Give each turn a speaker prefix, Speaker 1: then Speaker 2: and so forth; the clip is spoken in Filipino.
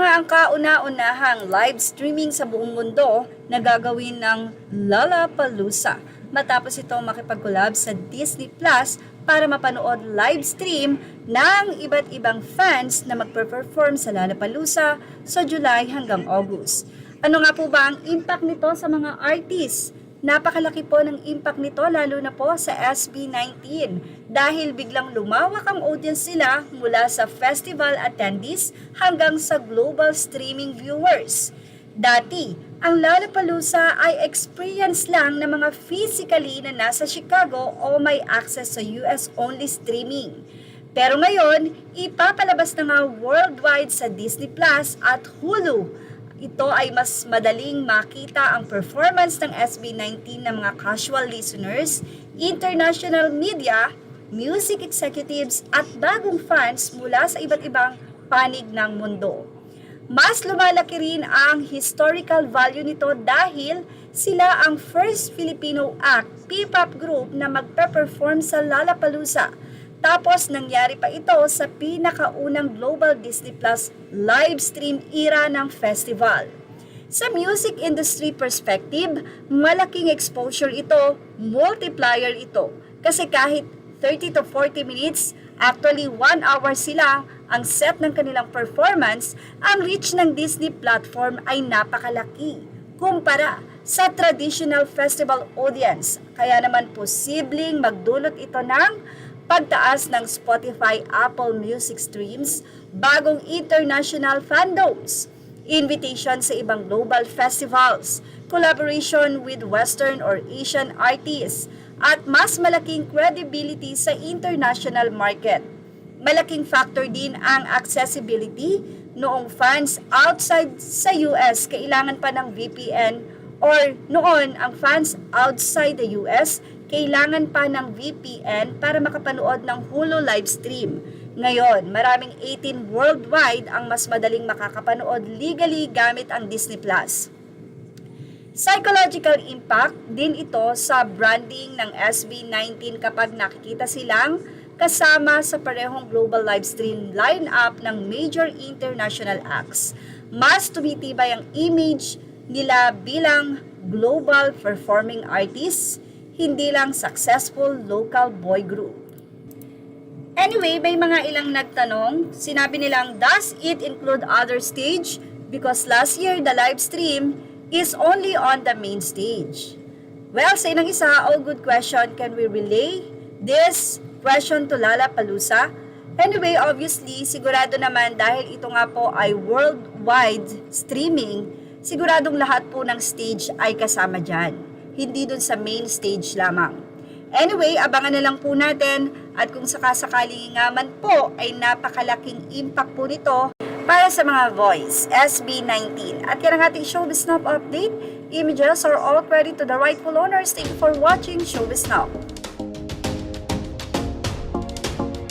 Speaker 1: nga ang kauna-unahang live streaming sa buong mundo na gagawin ng Lollapalooza matapos ito makipag-collab sa Disney Plus para mapanood live stream ng iba't ibang fans na magpe-perform sa Lollapalooza sa July hanggang August. Ano nga po ba ang impact nito sa mga artists? Napakalaki po ng impact nito lalo na po sa SB19 dahil biglang lumawak ang audience nila mula sa festival attendees hanggang sa global streaming viewers. Dati, ang Lollapalooza ay experience lang ng mga physically na nasa Chicago o may access sa US only streaming. Pero ngayon, ipapalabas na nga worldwide sa Disney Plus at Hulu. Ito ay mas madaling makita ang performance ng SB19 ng mga casual listeners, international media, music executives at bagong fans mula sa iba't ibang panig ng mundo. Mas lumalaki rin ang historical value nito dahil sila ang first Filipino act P-pop group na magpe-perform sa Lollapalooza. Tapos nangyari pa ito sa pinakaunang Global Disney Plus live stream era ng festival. Sa music industry perspective, malaking exposure ito, multiplier ito. Kasi kahit 30 to 40 minutes, actually 1 hour sila ang set ng kanilang performance, ang reach ng Disney platform ay napakalaki kumpara sa traditional festival audience. Kaya naman posibleng magdulot ito ng pagtaas ng Spotify, Apple Music streams, bagong international fandoms, invitation sa ibang global festivals, collaboration with Western or Asian artists, at mas malaking credibility sa international market. Malaking factor din ang accessibility noong fans outside sa US kailangan pa ng VPN or noon ang fans outside the US kailangan pa ng VPN para makapanood ng Hulu live stream. Ngayon, maraming 18 worldwide ang mas madaling makakapanood legally gamit ang Disney Plus. Psychological impact din ito sa branding ng SB19 kapag nakikita silang kasama sa parehong global live stream lineup ng major international acts. Mas tumitibay ang image nila bilang global performing artists, hindi lang successful local boy group. Anyway, may mga ilang nagtanong, sinabi nilang, does it include other stage? Because last year, the live stream is only on the main stage. Well, sa inang isa, all good question, can we relay this question to Lollapalooza? Anyway, obviously, sigurado naman dahil ito nga po ay worldwide streaming, siguradong lahat po ng stage ay kasama dyan. Hindi dun sa main stage lamang. Anyway, abangan na lang po natin at kung sakasakaling nga man po ay napakalaking impact po nito para sa mga voice, SB19. At yan ang ating Showbiz Now update. Images are all credit to the rightful owners. Thank you for watching Showbiz Now.